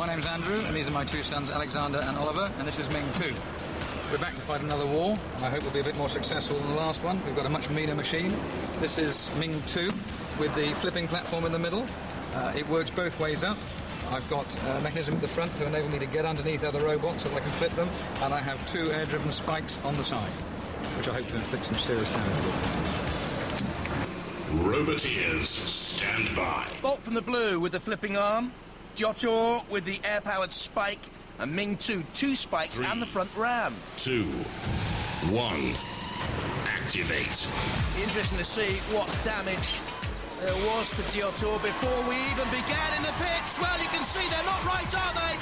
My name's Andrew, and these are my two sons, Alexander and Oliver, and this is Ming 2. We're back to fight another war, and I hope we'll be a bit more successful than the last one. We've got a much meaner machine. This is Ming 2 with the flipping platform in the middle. It works both ways up. I've got a mechanism at the front to enable me to get underneath other robots so that I can flip them, and I have two air-driven spikes on the side, which I hope to inflict some serious damage with. Roboteers, stand by. Bolt from the blue with the flipping arm, Diotoir with the air-powered spike, and Ming 2, two spikes 3, and the front ram. 2, 1, activate. Interesting to see what damage there was to Diotoir before we even began in the pits. Well, you can see they're not right, are they?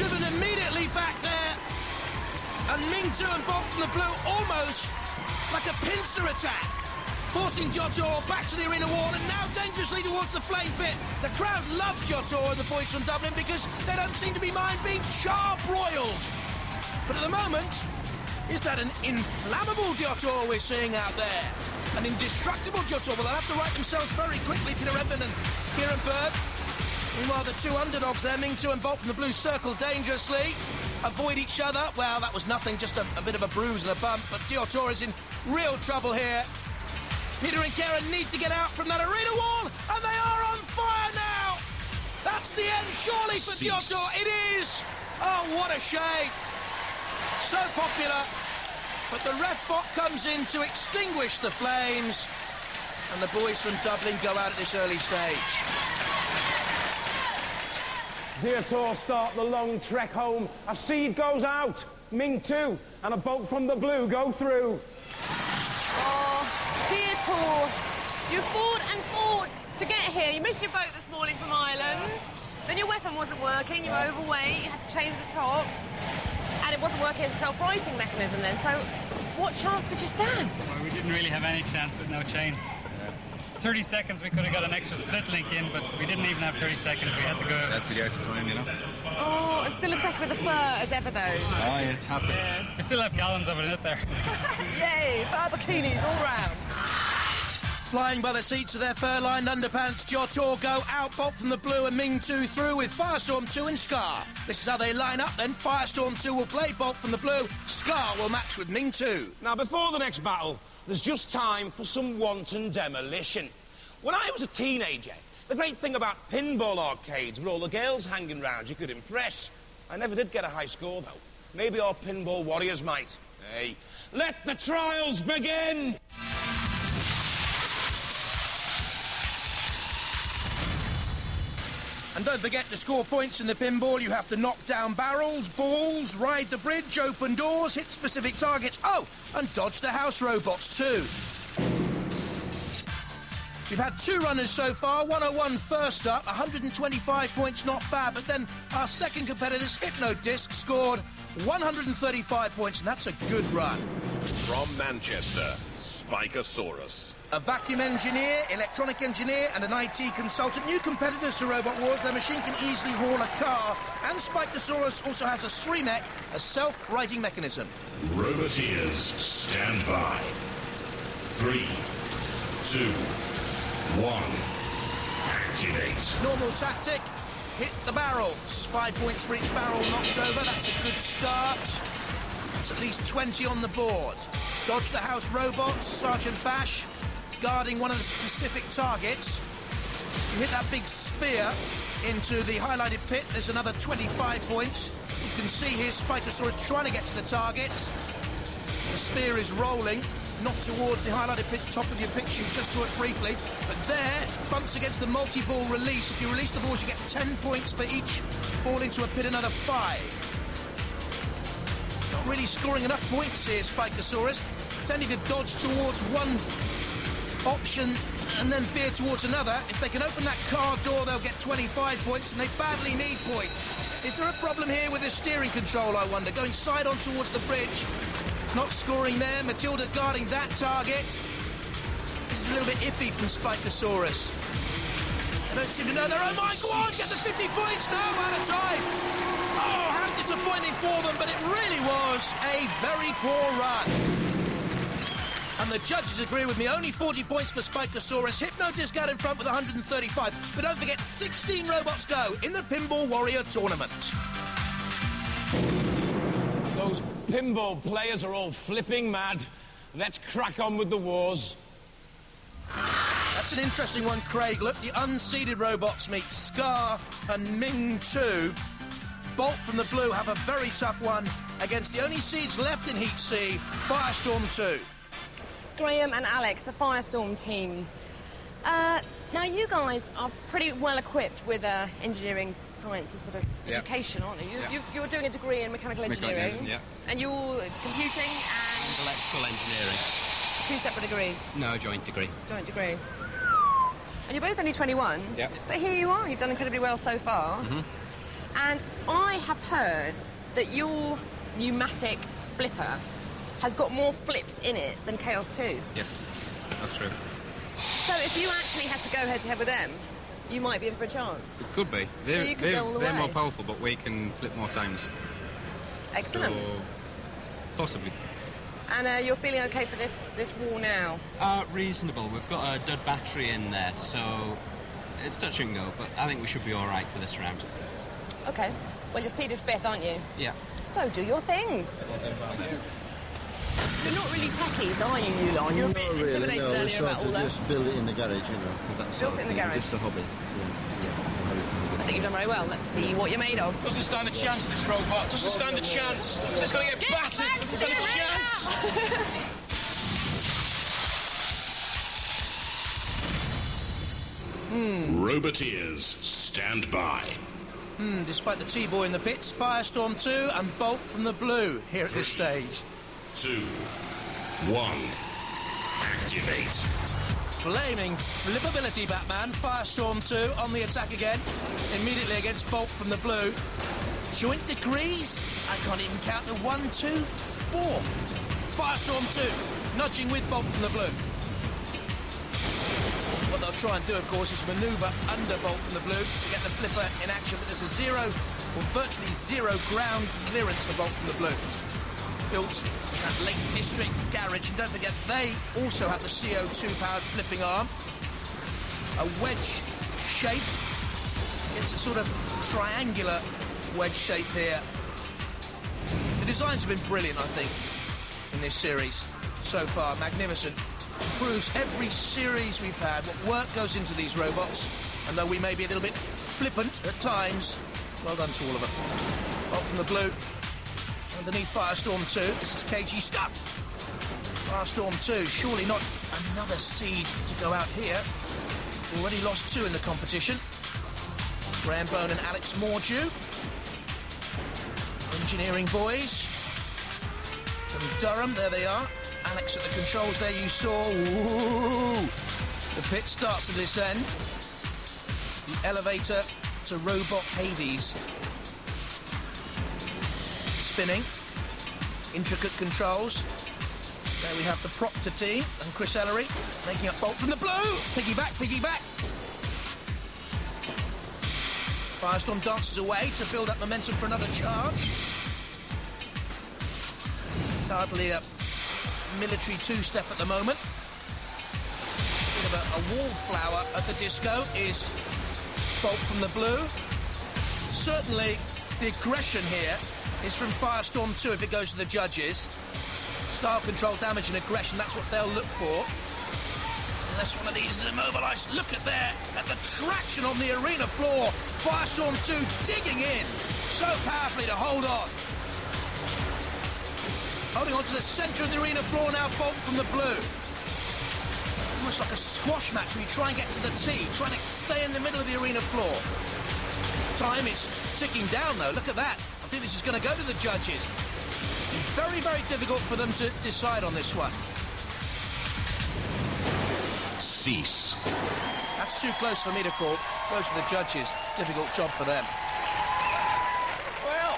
Driven immediately back there. And Ming 2 and Bolt from the blue almost like a pincer attack, forcing Diotoir back to the arena wall and now dangerously towards the flame pit. The crowd loves Diotoir and the boys from Dublin because they don't seem to be mind being charbroiled. But at the moment, is that an inflammable Diotoir we're seeing out there? An indestructible Diotoir? Well, they'll have to right themselves very quickly, Peter Redmond and Kieran Bird. Meanwhile, the two underdogs there, Ming 2 and Bolt from the blue, circle dangerously, avoid each other. Well, that was nothing, just a bit of a bruise and a bump, but Diotoir is in real trouble here. Peter and Karen need to get out from that arena wall, and they are on fire now! That's the end, surely, for Diotoir. It is! Oh, what a shame. So popular, but the Refbot comes in to extinguish the flames, and the boys from Dublin go out at this early stage. Diotoir start the long trek home. A seed goes out. Ming 2 and a bolt from the blue go through. Oh, Diotoir, you fought and fought to get here. You missed your boat this morning from Ireland. Then your weapon wasn't working, you were overweight, you had to change the top. And it wasn't working as a self-righting mechanism then, so what chance did you stand? Well, we didn't really have any chance with no chain. 30 seconds we could have got an extra split link in, but we didn't even have 30 seconds. We had to go. That's the out of time, you know. Oh, I'm still obsessed with the fur as ever, though. Oh, yeah, it's half the... We still have gallons of it in it there. Yay, fur bikinis all round. Flying by the seats of their fur-lined underpants, Diotoir go out, Bolt from the blue and Ming 2 through with Firestorm 2 and Scar. This is how they line up then. Firestorm 2 will play Bolt from the blue. Scar will match with Ming 2. Now, before the next battle, there's just time for some wanton demolition. When I was a teenager, the great thing about pinball arcades were all the girls hanging round you could impress. I never did get a high score, though. Maybe our pinball warriors might. Hey, let the trials begin! And don't forget to score points in the pinball. You have to knock down barrels, balls, ride the bridge, open doors, hit specific targets. Oh, and dodge the house robots too. We've had two runners so far. 101 first up, 125 points, not bad. But then our second competitor's Hypnodisc scored 135 points, and that's a good run. From Manchester, Spikosaurus. A vacuum engineer, electronic engineer, and an IT consultant. New competitors to Robot Wars. Their machine can easily haul a car. And Spikosaurus also has a SREMEC, a self-righting mechanism. Roboteers, stand by. 3, 2, 1, activate. Normal tactic, hit the barrels. 5 points for each barrel knocked over. That's a good start. It's at least 20 on the board. Dodge the house robots. Sergeant Bash guarding one of the specific targets. You hit that big spear into the highlighted pit. There's another 25 points. You can see here Spikosaurus trying to get to the target. The spear is rolling, not towards the highlighted pit, top of your picture. You just saw it briefly. But there, bumps against the multi-ball release. If you release the balls, you get 10 points for each ball into a pit, another 5. Not really scoring enough points here, Spikosaurus. Tending to dodge towards one option and then veer towards another. If they can open that car door, they'll get 25 points, and they badly need points. Is there a problem here with the steering control, I wonder? Going side on towards the bridge. Not scoring there. Matilda guarding that target. This is a little bit iffy from Spikosaurus. They don't seem to know their own mind. Go on, get the 50 points. No, out of time. Oh, how disappointing for them, but it really was a very poor run. And And the judges agree with me. Only 40 points for Spikosaurus. Hypno-Disc out in front with 135. But don't forget, 16 robots go in the Pinball Warrior tournament. Those pinball players are all flipping mad. Let's crack on with the wars. That's an interesting one, Craig. Look, the unseeded robots meet Scar and Ming 2. Bolt from the blue have a very tough one against the only seeds left in Heat C, Firestorm 2. Graham and Alex, the Firestorm team. Now, you guys are pretty well equipped with engineering sciences sort of education, aren't you? You're doing a degree in mechanical engineering. Yeah. And you're computing and... Electrical engineering. 2 separate degrees. No, joint degree. Joint degree. And you're both only 21. Yeah. But here you are. You've done incredibly well so far. Mm-hmm. And I have heard that your pneumatic flipper has got more flips in it than Chaos 2. Yes, that's true. So if you actually had to go head-to-head with them, you might be in for a chance. It could be. So you could go all the they're way. more powerful, but we can flip more times. Excellent. So, possibly. And you're feeling OK for this wall now? Reasonable. We've got a dud battery in there, so it's touch and go, but I think we should be all right for this round. OK. Well, you're seeded 5th, aren't you? Yeah. So do your thing. You're not really techies, are you, Mulan? You're a bit intimidated earlier about all that. Just build it in the garage, you know. That Built it in the garage? Just a hobby. Yeah. Just a hobby. I think you've done very well. Let's see what you're made of. Doesn't stand a chance, this robot. Doesn't stand a chance. It's going to get battered. Doesn't stand a chance. Roboteers, stand by. Despite the T-Boy in the pits, Firestorm 2 and Bolt from the blue here at this stage. 2, 1, activate. Flaming flippability, Batman. Firestorm 2 on the attack again. Immediately against Bolt from the blue. Joint degrees. I can't even count to 1, 2, 4. Firestorm 2 nudging with Bolt from the blue. What they'll try and do, of course, is manoeuvre under Bolt from the blue to get the flipper in action, but there's a zero, or virtually zero, ground clearance for Bolt from the blue. Built at Lake District Garage, and don't forget, they also have the CO2-powered flipping arm. A wedge shape. It's a sort of triangular wedge shape here. The designs have been brilliant, I think, in this series so far. Magnificent. Proves every series we've had what work goes into these robots, and though we may be a little bit flippant at times, well done to all of them. Bolt from the blue, underneath Firestorm 2, this is KG stuff. Firestorm 2, surely not another seed to go out here. Already lost 2 in the competition. Graham Bone and Alex Mordew. Engineering boys from Durham, there they are. Alex at the controls there, you saw. Ooh. The pit starts to descend. The elevator to Robot Hades. Spinning. Intricate controls. There we have the Proctor team and Chris Ellery making up Bolt from the blue. Piggyback, piggyback. Firestorm dances away to build up momentum for another charge. It's hardly a military two-step at the moment. Bit of a wallflower at the disco is Bolt from the blue. Certainly the aggression here is from Firestorm 2 if it goes to the judges. Style control, damage and aggression, that's what they'll look for. Unless one of these is immobilised. Look at the traction on the arena floor. Firestorm 2 digging in so powerfully to hold on. Holding on to the centre of the arena floor now, Bolt from the blue. Almost like a squash match where you try and get to the tee, trying to stay in the middle of the arena floor. Time is ticking down, though. Look at that. I think this is going to go to the judges. Very, very difficult for them to decide on this one. Cease. That's too close for me to call. Goes to the judges. Difficult job for them. Well,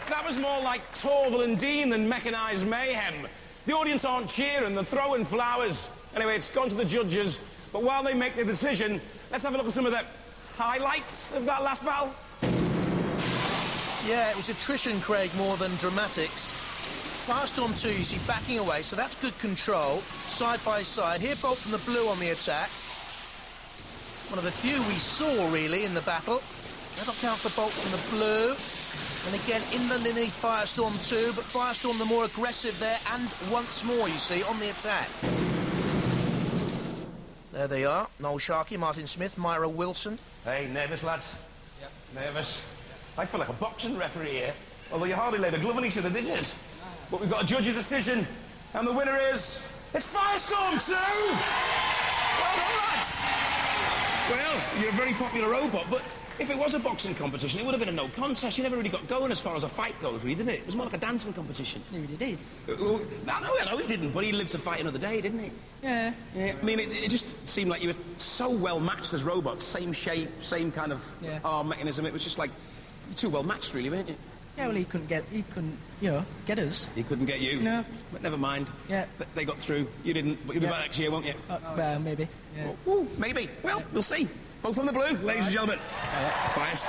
that was more like Torval and Dean than mechanised mayhem. The audience aren't cheering, they're throwing flowers. Anyway, it's gone to the judges, but while they make their decision, let's have a look at some of the highlights of that last battle. Yeah, it was attrition, Craig, more than dramatics. Firestorm 2, you see, backing away, so that's good control, side by side. Here, bolt from the blue on the attack. One of the few we saw, really, in the battle. That'll count for bolt from the blue. And again, inland in the Firestorm 2, but Firestorm the more aggressive there, and once more, you see, on the attack. There they are. Noel Sharkey, Martin Smith, Myra Wilson. Hey, nervous, lads? Yep. Nervous? I feel like a boxing referee here. Although you hardly laid a glove on each other, did you? But we've got a judge's decision, and the winner is... It's Firestorm 2! Well done, lads! Well, you're a very popular robot, but if it was a boxing competition, it would have been a no contest. You never really got going as far as a fight goes, really, didn't it? It was more like a dancing competition. No, he did. No, he didn't, but he lived to fight another day, didn't he? Yeah. Yeah, I mean, it just seemed like you were so well matched as robots. Same shape, same kind of arm mechanism. It was just like, too well matched, really, weren't you? Yeah, well, he couldn't, get us. He couldn't get you? No. But never mind. Yeah. They got through. You didn't, but you'll be back next year, won't you? Well, maybe. Yeah. Maybe. Well, we'll see. Both on the blue, ladies and gentlemen. Firestorm.